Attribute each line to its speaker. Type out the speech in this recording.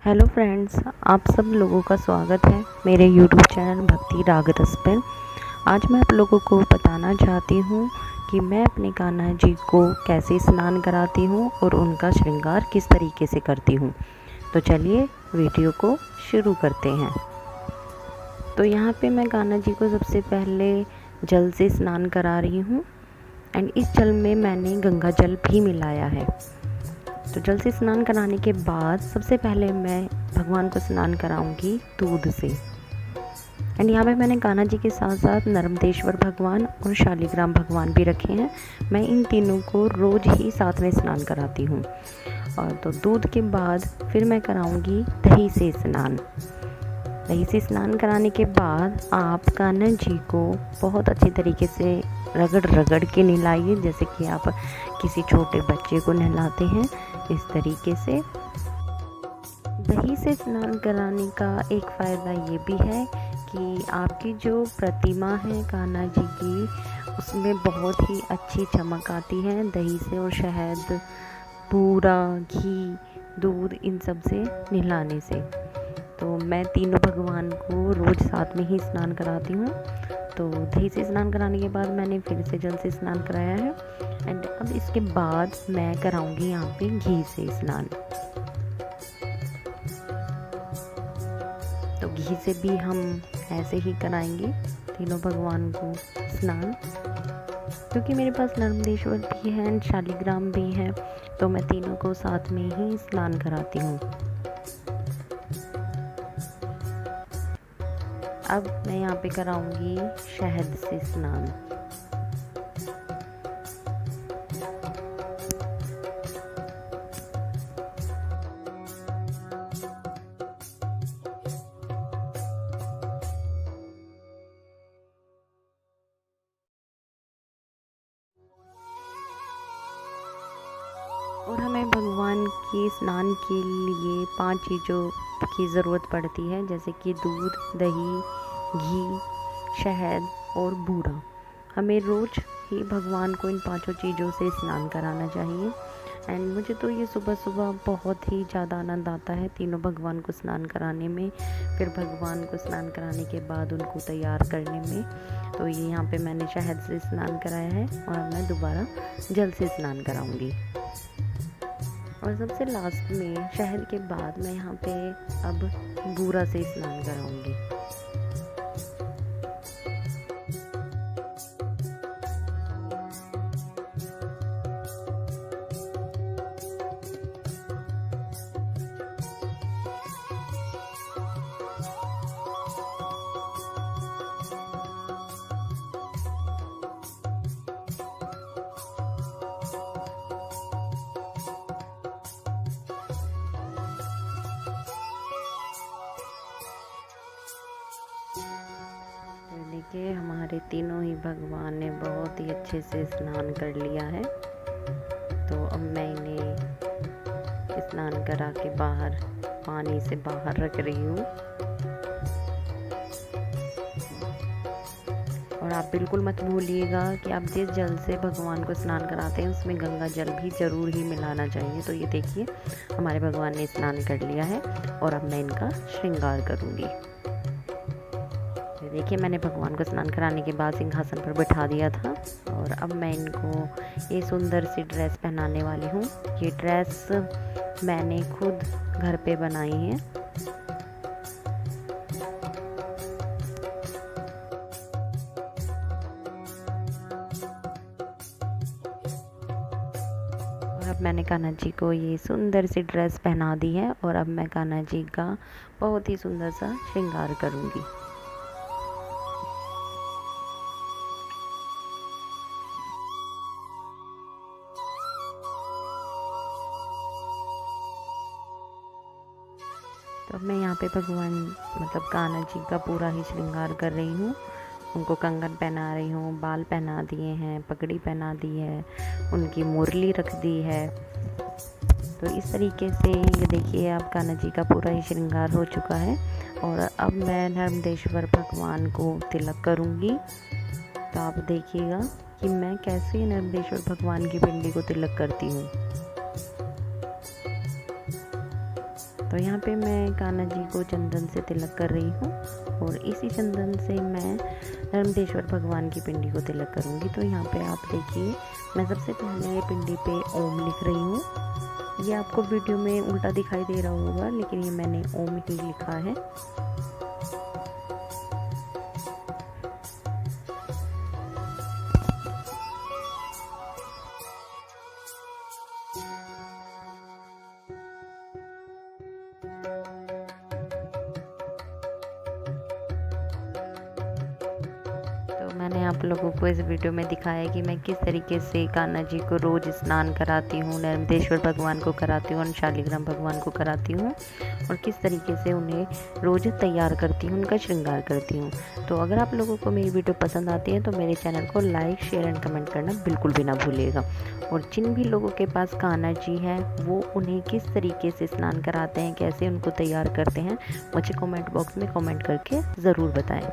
Speaker 1: Hello friends, आप सब लोगों का स्वागत है मेरे यूट्यूब चैनल भक्ति राग रस पर। आज मैं आप लोगों को बताना चाहती हूँ कि मैं अपने कान्हा जी को कैसे स्नान कराती हूँ और उनका श्रृंगार किस तरीके से करती हूँ। तो चलिए वीडियो को शुरू करते हैं। तो यहाँ पे मैं कान्हा जी को सबसे पहले जल से स्नान करा रही हूँ एंड इस जल में मैंने गंगा जल भी मिलाया है। तो जल से स्नान कराने के बाद सबसे पहले मैं भगवान को स्नान कराऊंगी दूध से। एंड यहाँ पे मैंने कान्हा जी के साथ साथ नर्मदेश्वर भगवान और शालिग्राम भगवान भी रखे हैं। मैं इन तीनों को रोज़ ही साथ में स्नान कराती हूँ। और तो दूध के बाद फिर मैं कराऊंगी दही से स्नान। दही से स्नान कराने के बाद आप कान्हा जी को बहुत अच्छी तरीके से रगड़ रगड़ के नहलाइए, जैसे कि आप किसी छोटे बच्चे को नहलाते हैं इस तरीके से। दही से स्नान कराने का एक फ़ायदा ये भी है कि आपकी जो प्रतिमा है कान्हा जी की, उसमें बहुत ही अच्छी चमक आती है दही से और शहद, बूरा, घी, दूध इन सब से नहलाने से। तो मैं तीनों भगवान को रोज़ साथ में ही स्नान कराती हूँ। तो दही से स्नान कराने के बाद मैंने फिर से जल से स्नान कराया है एंड अब इसके बाद मैं कराऊंगी यहाँ पे घी से स्नान। तो घी से भी हम ऐसे ही कराएंगे तीनों भगवान को स्नान, क्योंकि मेरे पास नर्मदेश्वर भी है एंड शालिग्राम भी है, तो मैं तीनों को साथ में ही स्नान कराती हूँ। अब मैं यहाँ पे कराऊंगी शहद से स्नान। और हमें भगवान के स्नान के लिए 5 चीज़ों की ज़रूरत पड़ती है, जैसे कि दूध, दही, घी, शहद और बूरा। हमें रोज़ ही भगवान को इन 5 चीज़ों से स्नान कराना चाहिए। एंड मुझे तो ये सुबह सुबह बहुत ही ज़्यादा आनंद आता है तीनों भगवान को स्नान कराने में, फिर भगवान को स्नान कराने के बाद उनको तैयार करने में। तो ये यहाँ पे मैंने शहद से स्नान कराया है और अब मैं दोबारा जल से स्नान कराऊंगी। और सबसे लास्ट में शहद के बाद मैं यहाँ पे अब बूरा से स्नान कराऊंगी। देखिए, हमारे तीनों ही भगवान ने बहुत ही अच्छे से स्नान कर लिया है। तो अब मैं इन्हें स्नान करा के बाहर पानी से बाहर रख रही हूँ। और आप बिल्कुल मत भूलिएगा कि आप जिस जल से भगवान को स्नान कराते हैं उसमें गंगा जल भी ज़रूर ही मिलाना चाहिए। तो ये देखिए, हमारे भगवान ने स्नान कर लिया है और अब मैं इनका श्रृंगार करूँगी। देखिए, मैंने भगवान को स्नान कराने के बाद सिंहासन पर बिठा दिया था और अब मैं इनको ये सुंदर सी ड्रेस पहनाने वाली हूँ। ये ड्रेस मैंने खुद घर पे बनाई है। और अब मैंने कान्हा जी को ये सुंदर सी ड्रेस पहना दी है और अब मैं कान्हा जी का बहुत ही सुंदर सा श्रृंगार करूँगी। तो अब मैं यहाँ पे भगवान मतलब कान्हा जी का पूरा ही श्रृंगार कर रही हूँ। उनको कंगन पहना रही हूँ, बाल पहना दिए हैं, पगड़ी पहना दी है, उनकी मुरली रख दी है। तो इस तरीके से ये देखिए, अब कान्हा जी का पूरा ही श्रृंगार हो चुका है। और अब मैं नर्मदेश्वर भगवान को तिलक करूँगी। तो आप देखिएगा कि मैं कैसे नर्मदेश्वर भगवान की पिंडी को तिलक करती हूँ। तो यहाँ पे मैं कान्हा जी को चंदन से तिलक कर रही हूँ और इसी चंदन से मैं नर्मदेश्वर भगवान की पिंडी को तिलक करूँगी। तो यहाँ पे आप देखिए, मैं सबसे पहले पिंडी पे ओम लिख रही हूँ। ये आपको वीडियो में उल्टा दिखाई दे रहा होगा, लेकिन ये मैंने ओम ही लिखा है। तो मैंने आप लोगों को इस वीडियो में दिखाया कि मैं किस तरीके से कान्हा जी को रोज़ स्नान कराती हूँ, नर्मदेश्वर भगवान को कराती हूँ और शालिग्राम भगवान को कराती हूँ, और किस तरीके से उन्हें रोज़ तैयार करती हूँ, उनका श्रृंगार करती हूँ। तो अगर आप लोगों को मेरी वीडियो पसंद आती है तो मेरे चैनल को लाइक, शेयर एंड कमेंट करना बिल्कुल भी ना भूलिएगा। और जिन भी लोगों के पास कान्हा जी हैं वो उन्हें किस तरीके से स्नान कराते हैं, कैसे उनको तैयार करते हैं, मुझे कमेंट बॉक्स में कमेंट करके ज़रूर बताएं।